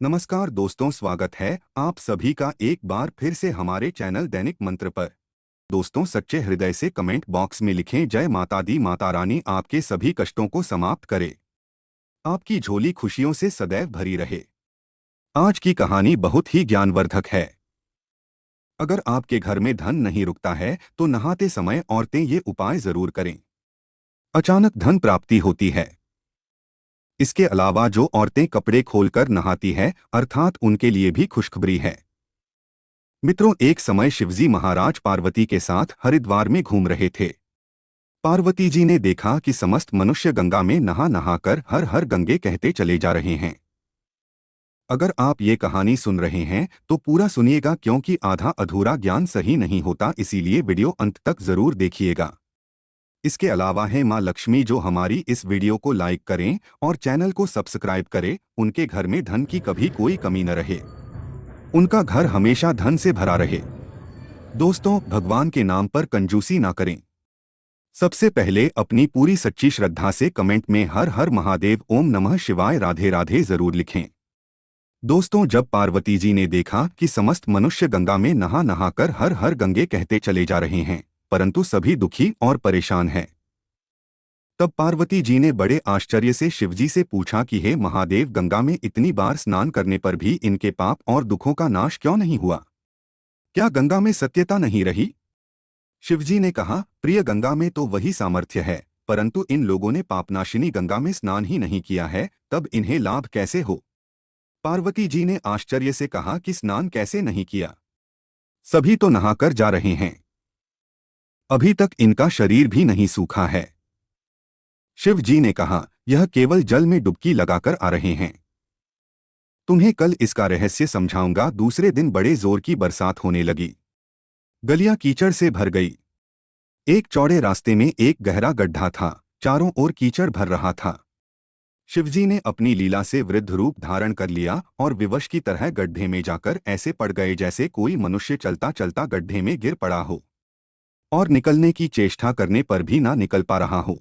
नमस्कार दोस्तों, स्वागत है आप सभी का एक बार फिर से हमारे चैनल दैनिक मंत्र पर। दोस्तों, सच्चे हृदय से कमेंट बॉक्स में लिखें जय माता दी, माता रानी आपके सभी कष्टों को समाप्त करे, आपकी झोली खुशियों से सदैव भरी रहे। आज की कहानी बहुत ही ज्ञानवर्धक है। अगर आपके घर में धन नहीं रुकता है तो नहाते समय औरतें ये उपाय जरूर करें। अचानक धन प्राप्ति होती है। इसके अलावा जो औरतें कपड़े खोलकर नहाती है, अर्थात उनके लिए भी खुशखबरी है। मित्रों, एक समय शिवजी महाराज पार्वती के साथ हरिद्वार में घूम रहे थे। पार्वती जी ने देखा कि समस्त मनुष्य गंगा में नहा नहाकर हर हर गंगे कहते चले जा रहे हैं। अगर आप ये कहानी सुन रहे हैं तो पूरा सुनिएगा, क्योंकि आधा अधूरा ज्ञान सही नहीं होता, इसीलिए वीडियो अंत तक जरूर देखिएगा। इसके अलावा है माँ लक्ष्मी जो हमारी इस वीडियो को लाइक करें और चैनल को सब्सक्राइब करें, उनके घर में धन की कभी कोई कमी न रहे, उनका घर हमेशा धन से भरा रहे। दोस्तों, भगवान के नाम पर कंजूसी ना करें। सबसे पहले अपनी पूरी सच्ची श्रद्धा से कमेंट में हर हर महादेव, ओम नमः शिवाय, राधे राधे जरूर लिखें। दोस्तों, जब पार्वती जी ने देखा कि समस्त मनुष्य गंगा में नहा नहाकर हर हर गंगे कहते चले जा रहे हैं, परंतु सभी दुखी और परेशान हैं, तब पार्वती जी ने बड़े आश्चर्य से शिवजी से पूछा कि हे महादेव, गंगा में इतनी बार स्नान करने पर भी इनके पाप और दुखों का नाश क्यों नहीं हुआ? क्या गंगा में सत्यता नहीं रही? शिवजी ने कहा, प्रिय, गंगा में तो वही सामर्थ्य है, परंतु इन लोगों ने पापनाशिनी गंगा में स्नान ही नहीं किया है, तब इन्हें लाभ कैसे हो? पार्वती जी ने आश्चर्य से कहा कि स्नान कैसे नहीं किया? सभी तो नहाकर जा रहे हैं, अभी तक इनका शरीर भी नहीं सूखा है। शिव जी ने कहा, यह केवल जल में डुबकी लगाकर आ रहे हैं। तुम्हें कल इसका रहस्य समझाऊंगा। दूसरे दिन बड़े जोर की बरसात होने लगी। गलियां कीचड़ से भर गई। एक चौड़े रास्ते में एक गहरा गड्ढा था, चारों ओर कीचड़ भर रहा था। शिवजी ने अपनी लीला से वृद्ध रूप धारण कर लिया और विवश की तरह गड्ढे में जाकर ऐसे पड़ गए जैसे कोई मनुष्य चलता चलता गड्ढे में गिर पड़ा हो और निकलने की चेष्टा करने पर भी ना निकल पा रहा हो।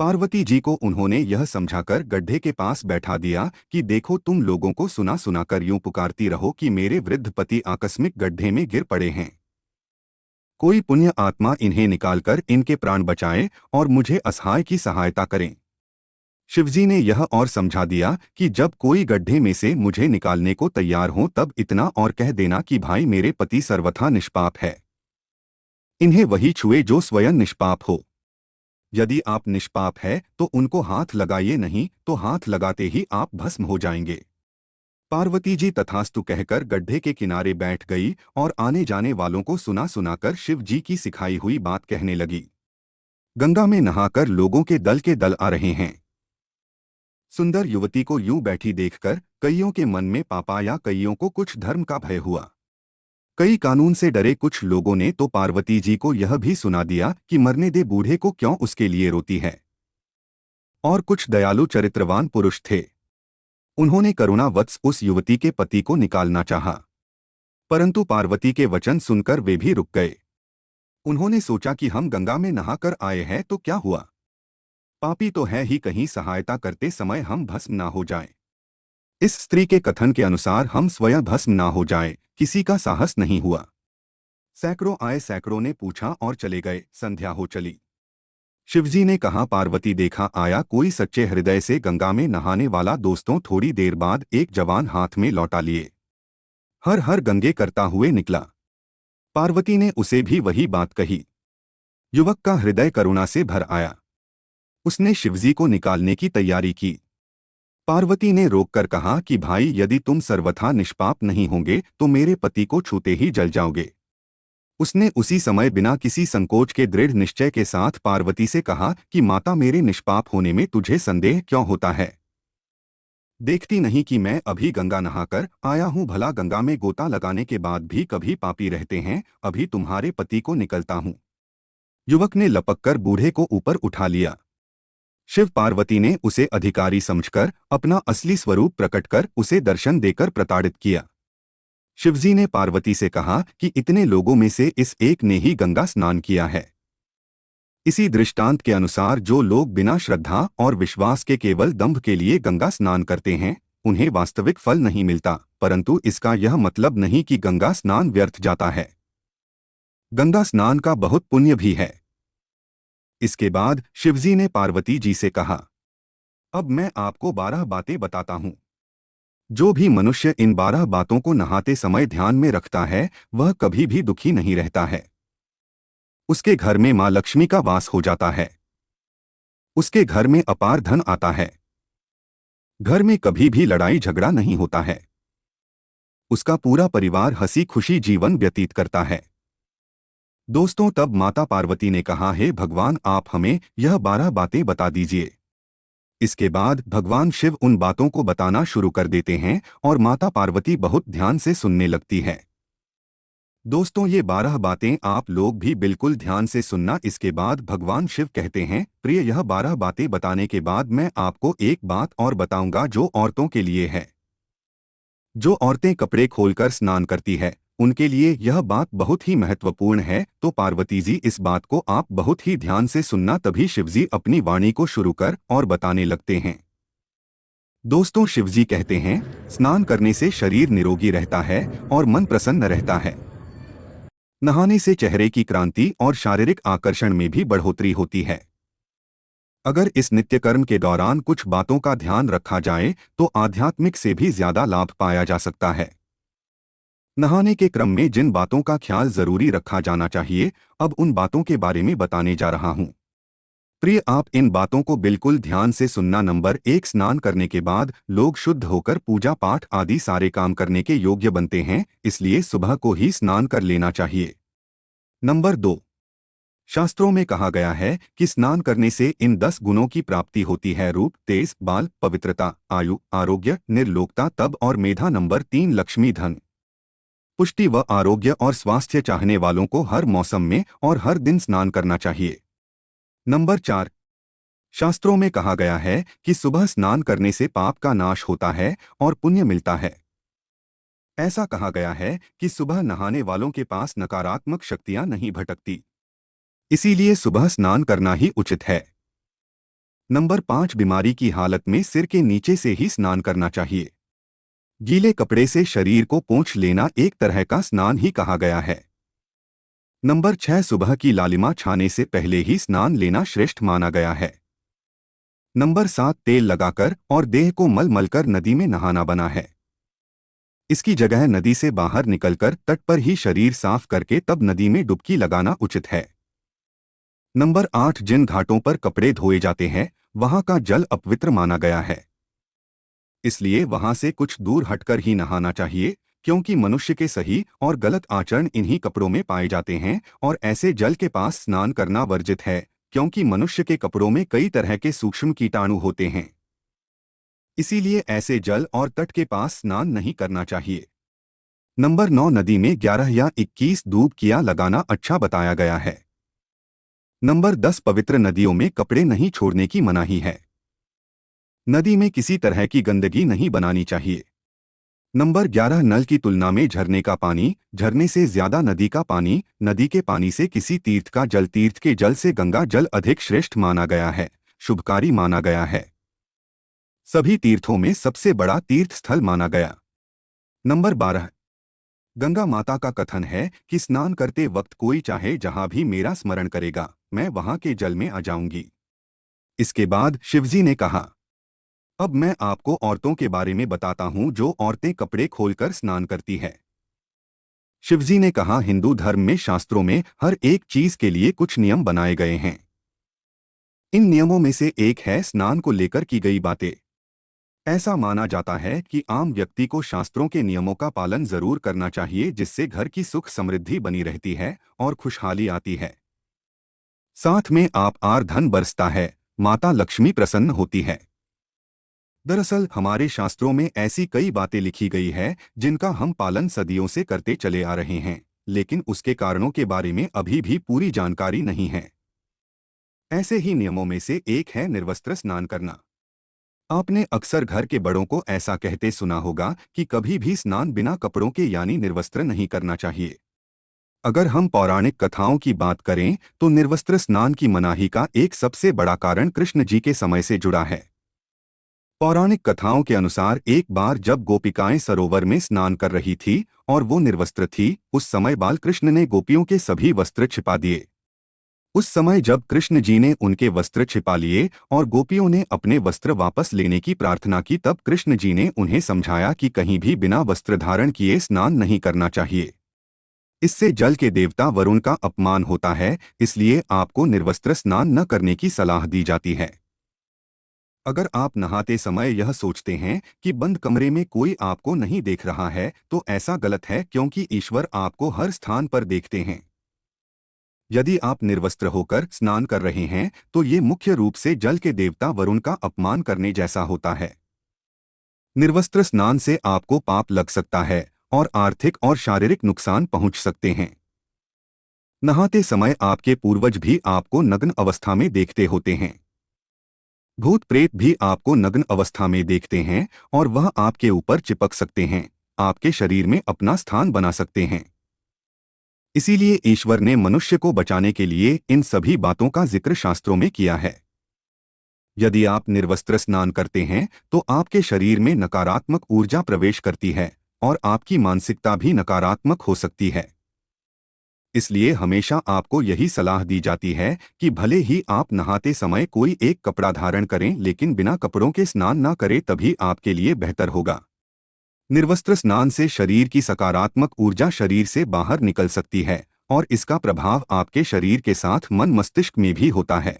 पार्वती जी को उन्होंने यह समझाकर गड्ढे के पास बैठा दिया कि देखो, तुम लोगों को सुना सुनाकर यूं पुकारती रहो कि मेरे वृद्ध पति आकस्मिक गड्ढे में गिर पड़े हैं, कोई पुण्य आत्मा इन्हें निकालकर इनके प्राण बचाए और मुझे असहाय की सहायता करें। शिवजी ने यह और समझा दिया कि जब कोई गड्ढे में से मुझे निकालने को तैयार हो तब इतना और कह देना कि भाई, मेरे पति सर्वथा निष्पाप है, इन्हें वही छुए जो स्वयं निष्पाप हो। यदि आप निष्पाप है तो उनको हाथ लगाइए, नहीं तो हाथ लगाते ही आप भस्म हो जाएंगे। पार्वती जी तथास्तु कहकर गड्ढे के किनारे बैठ गई और आने जाने वालों को सुना सुनाकर शिव जी की सिखाई हुई बात कहने लगी। गंगा में नहाकर लोगों के दल आ रहे हैं। सुंदर युवती को यूं बैठी देखकर कईयों के मन में पापा या कईयों को कुछ धर्म का भय हुआ। कई कानून से डरे कुछ लोगों ने तो पार्वती जी को यह भी सुना दिया कि मरने दे बूढ़े को, क्यों उसके लिए रोती है। और कुछ दयालु चरित्रवान पुरुष थे, उन्होंने करुणावत्स उस युवती के पति को निकालना चाहा, परंतु पार्वती के वचन सुनकर वे भी रुक गए। उन्होंने सोचा कि हम गंगा में नहाकर आए हैं तो क्या हुआ, पापी तो है ही, कहीं सहायता करते समय हम भस्म ना हो जाएं। इस स्त्री के कथन के अनुसार हम स्वयं भस्म ना हो जाएं, किसी का साहस नहीं हुआ। सैकड़ों आए, सैकड़ों ने पूछा और चले गए। संध्या हो चली। शिवजी ने कहा, पार्वती, देखा आया कोई सच्चे हृदय से गंगा में नहाने वाला। दोस्तों, थोड़ी देर बाद एक जवान हाथ में लौटा लिए हर हर गंगे करता हुए निकला। पार्वती ने उसे भी वही बात कही। युवक का हृदय करुणा से भर आया। उसने शिवजी को निकालने की तैयारी की। पार्वती ने रोककर कहा कि भाई, यदि तुम सर्वथा निष्पाप नहीं होंगे तो मेरे पति को छूते ही जल जाओगे। उसने उसी समय बिना किसी संकोच के दृढ़ निश्चय के साथ पार्वती से कहा कि माता, मेरे निष्पाप होने में तुझे संदेह क्यों होता है? देखती नहीं कि मैं अभी गंगा नहाकर आया हूँ? भला गंगा में गोता लगाने के बाद भी कभी पापी रहते हैं? अभी तुम्हारे पति को निकलता हूँ। युवक ने लपककर बूढ़े को ऊपर उठा लिया। शिव पार्वती ने उसे अधिकारी समझकर अपना असली स्वरूप प्रकट कर उसे दर्शन देकर प्रताड़ित किया। शिवजी ने पार्वती से कहा कि इतने लोगों में से इस एक ने ही गंगा स्नान किया है। इसी दृष्टांत के अनुसार जो लोग बिना श्रद्धा और विश्वास के केवल दंभ के लिए गंगा स्नान करते हैं, उन्हें वास्तविक फल नहीं मिलता, परंतु इसका यह मतलब नहीं कि गंगा स्नान व्यर्थ जाता है। गंगा स्नान का बहुत पुण्य भी है। इसके बाद शिवजी ने पार्वती जी से कहा, अब मैं आपको 12 बातें बताता हूं। जो भी मनुष्य इन 12 बातों को नहाते समय ध्यान में रखता है, वह कभी भी दुखी नहीं रहता है। उसके घर में मां लक्ष्मी का वास हो जाता है। उसके घर में अपार धन आता है। घर में कभी भी लड़ाई झगड़ा नहीं होता है। उसका पूरा परिवार हंसी खुशी जीवन व्यतीत करता है। दोस्तों, तब माता पार्वती ने कहा, हे भगवान, आप हमें यह 12 बातें बता दीजिए। इसके बाद भगवान शिव उन बातों को बताना शुरू कर देते हैं और माता पार्वती बहुत ध्यान से सुनने लगती है। दोस्तों, ये 12 बातें आप लोग भी बिल्कुल ध्यान से सुनना। इसके बाद भगवान शिव कहते हैं, प्रिय, यह 12 बातें बताने के बाद मैं आपको एक बात और बताऊंगा जो औरतों के लिए है। जो औरतें कपड़े खोलकर स्नान करती है, उनके लिए यह बात बहुत ही महत्वपूर्ण है। तो पार्वती जी, इस बात को आप बहुत ही ध्यान से सुनना। तभी शिवजी अपनी वाणी को शुरू कर और बताने लगते हैं। दोस्तों, शिवजी कहते हैं, स्नान करने से शरीर निरोगी रहता है और मन प्रसन्न रहता है। नहाने से चेहरे की क्रांति और शारीरिक आकर्षण में भी बढ़ोतरी होती है। अगर इस नित्य कर्म के दौरान कुछ बातों का ध्यान रखा जाए तो आध्यात्मिक से भी ज्यादा लाभ पाया जा सकता है। नहाने के क्रम में जिन बातों का ख्याल जरूरी रखा जाना चाहिए, अब उन बातों के बारे में बताने जा रहा हूं। प्रिय, आप इन बातों को बिल्कुल ध्यान से सुनना। नंबर 1, स्नान करने के बाद लोग शुद्ध होकर पूजा पाठ आदि सारे काम करने के योग्य बनते हैं, इसलिए सुबह को ही स्नान कर लेना चाहिए। नंबर 2, शास्त्रों में कहा गया है कि स्नान करने से इन 10 गुणों की प्राप्ति होती है: रूप, तेज, बाल, पवित्रता, आयु, आरोग्य, निर्लोकता, तप और मेधा। नंबर 3, लक्ष्मी, धन, पुष्टि व आरोग्य और स्वास्थ्य चाहने वालों को हर मौसम में और हर दिन स्नान करना चाहिए। नंबर 4, शास्त्रों में कहा गया है कि सुबह स्नान करने से पाप का नाश होता है और पुण्य मिलता है। ऐसा कहा गया है कि सुबह नहाने वालों के पास नकारात्मक शक्तियां नहीं भटकती, इसीलिए सुबह स्नान करना ही उचित है। नंबर 5, बीमारी की हालत में सिर के नीचे से ही स्नान करना चाहिए। गीले कपड़े से शरीर को पोंछ लेना एक तरह का स्नान ही कहा गया है। नंबर 6, सुबह की लालिमा छाने से पहले ही स्नान लेना श्रेष्ठ माना गया है। नंबर 7, तेल लगाकर और देह को मल मलकर नदी में नहाना बना है। इसकी जगह नदी से बाहर निकलकर तट पर ही शरीर साफ करके तब नदी में डुबकी लगाना उचित है। नंबर 8, जिन घाटों पर कपड़े धोए जाते हैं, वहां का जल अपवित्र माना गया है, इसलिए वहां से कुछ दूर हटकर ही नहाना चाहिए, क्योंकि मनुष्य के सही और गलत आचरण इन्हीं कपड़ों में पाए जाते हैं और ऐसे जल के पास स्नान करना वर्जित है, क्योंकि मनुष्य के कपड़ों में कई तरह के सूक्ष्म कीटाणु होते हैं। इसीलिए ऐसे जल और तट के पास स्नान नहीं करना चाहिए। नंबर 9, नदी में 11 या 21 डुबकियां लगाना अच्छा बताया गया है। नंबर 10, पवित्र नदियों में कपड़े नहीं छोड़ने की मनाही है। नदी में किसी तरह की गंदगी नहीं बनानी चाहिए। नंबर 11, नल की तुलना में झरने का पानी, झरने से ज्यादा नदी का पानी, नदी के पानी से किसी तीर्थ का जल, तीर्थ के जल से गंगा जल अधिक श्रेष्ठ माना गया है, शुभकारी माना गया है, सभी तीर्थों में सबसे बड़ा तीर्थ स्थल माना गया। नंबर 12, गंगा माता का कथन है कि स्नान करते वक्त कोई चाहे जहां भी मेरा स्मरण करेगा, मैं वहां के जल में आ जाऊंगी। इसके बाद शिवजी ने कहा, अब मैं आपको औरतों के बारे में बताता हूं जो औरतें कपड़े खोलकर स्नान करती है। शिवजी ने कहा, हिंदू धर्म में शास्त्रों में हर एक चीज के लिए कुछ नियम बनाए गए हैं। इन नियमों में से एक है स्नान को लेकर की गई बातें। ऐसा माना जाता है कि आम व्यक्ति को शास्त्रों के नियमों का पालन जरूर करना चाहिए, जिससे घर की सुख समृद्धि बनी रहती है और खुशहाली आती है। साथ में आप आर धन बरसता है, माता लक्ष्मी प्रसन्न होती है। दरअसल हमारे शास्त्रों में ऐसी कई बातें लिखी गई है जिनका हम पालन सदियों से करते चले आ रहे हैं, लेकिन उसके कारणों के बारे में अभी भी पूरी जानकारी नहीं है। ऐसे ही नियमों में से एक है निर्वस्त्र स्नान करना। आपने अक्सर घर के बड़ों को ऐसा कहते सुना होगा कि कभी भी स्नान बिना कपड़ों के यानी निर्वस्त्र नहीं करना चाहिए। अगर हम पौराणिक कथाओं की बात करें तो निर्वस्त्र स्नान की मनाही का एक सबसे बड़ा कारण कृष्ण जी के समय से जुड़ा है। पौराणिक कथाओं के अनुसार एक बार जब गोपिकाएं सरोवर में स्नान कर रही थी और वो निर्वस्त्र थी, उस समय बाल कृष्ण ने गोपियों के सभी वस्त्र छिपा दिए। उस समय जब कृष्ण जी ने उनके वस्त्र छिपा लिए और गोपियों ने अपने वस्त्र वापस लेने की प्रार्थना की, तब कृष्ण जी ने उन्हें समझाया कि कहीं भी बिना वस्त्र धारण किए स्नान नहीं करना चाहिए। इससे जल के देवता वरुण का अपमान होता है, इसलिए आपको निर्वस्त्र स्नान न करने की सलाह दी जाती है। अगर आप नहाते समय यह सोचते हैं कि बंद कमरे में कोई आपको नहीं देख रहा है, तो ऐसा गलत है, क्योंकि ईश्वर आपको हर स्थान पर देखते हैं। यदि आप निर्वस्त्र होकर स्नान कर रहे हैं, तो ये मुख्य रूप से जल के देवता वरुण का अपमान करने जैसा होता है। निर्वस्त्र स्नान से आपको पाप लग सकता है और आर्थिक और शारीरिक नुकसान पहुंच सकते हैं। नहाते समय आपके पूर्वज भी आपको नग्न अवस्था में देखते होते हैं। भूत प्रेत भी आपको नग्न अवस्था में देखते हैं और वह आपके ऊपर चिपक सकते हैं, आपके शरीर में अपना स्थान बना सकते हैं। इसीलिए ईश्वर ने मनुष्य को बचाने के लिए इन सभी बातों का जिक्र शास्त्रों में किया है। यदि आप निर्वस्त्र स्नान करते हैं तो आपके शरीर में नकारात्मक ऊर्जा प्रवेश करती है और आपकी मानसिकता भी नकारात्मक हो सकती है। इसलिए हमेशा आपको यही सलाह दी जाती है कि भले ही आप नहाते समय कोई एक कपड़ा धारण करें, लेकिन बिना कपड़ों के स्नान न करें, तभी आपके लिए बेहतर होगा। निर्वस्त्र स्नान से शरीर की सकारात्मक ऊर्जा शरीर से बाहर निकल सकती है और इसका प्रभाव आपके शरीर के साथ मन मस्तिष्क में भी होता है।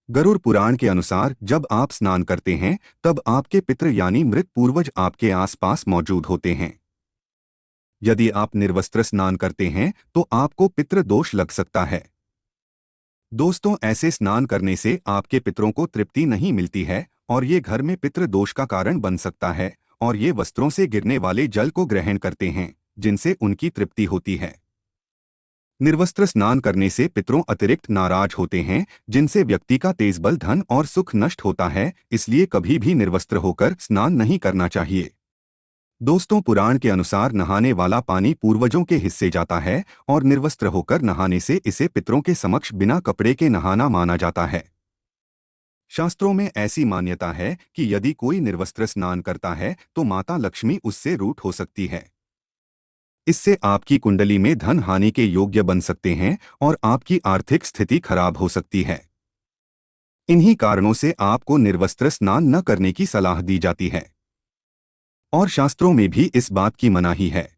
गरुड़ पुराण के अनुसार जब आप स्नान करते हैं, तब आपके पितृ यानी मृत पूर्वज आपके आसपास मौजूद होते हैं। यदि आप निर्वस्त्र स्नान करते हैं तो आपको पितृ दोष लग सकता है। दोस्तों, ऐसे स्नान करने से आपके पितरों को तृप्ति नहीं मिलती है और ये घर में पितृ दोष का कारण बन सकता है, और ये वस्त्रों से गिरने वाले जल को ग्रहण करते हैं, जिनसे उनकी तृप्ति होती है। निर्वस्त्र स्नान करने से पितरों अतिरिक्त नाराज होते हैं, जिनसे व्यक्ति का तेज बल, धन और सुख नष्ट होता है। इसलिए कभी भी निर्वस्त्र होकर स्नान नहीं करना चाहिए। दोस्तों, पुराण के अनुसार नहाने वाला पानी पूर्वजों के हिस्से जाता है और निर्वस्त्र होकर नहाने से इसे पितरों के समक्ष बिना कपड़े के नहाना माना जाता है। शास्त्रों में ऐसी मान्यता है कि यदि कोई निर्वस्त्र स्नान करता है तो माता लक्ष्मी उससे रूठ हो सकती है। इससे आपकी कुंडली में धन हानि के योग्य बन सकते हैं और आपकी आर्थिक स्थिति खराब हो सकती है। इन्हीं कारणों से आपको निर्वस्त्र स्नान न करने की सलाह दी जाती है और शास्त्रों में भी इस बात की मनाही है।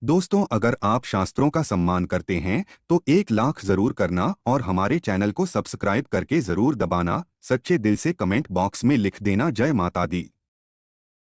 दोस्तों, अगर आप शास्त्रों का सम्मान करते हैं तो 1 लाख जरूर करना और हमारे चैनल को सब्सक्राइब करके जरूर दबाना। सच्चे दिल से कमेंट बॉक्स में लिख देना, जय माता दी।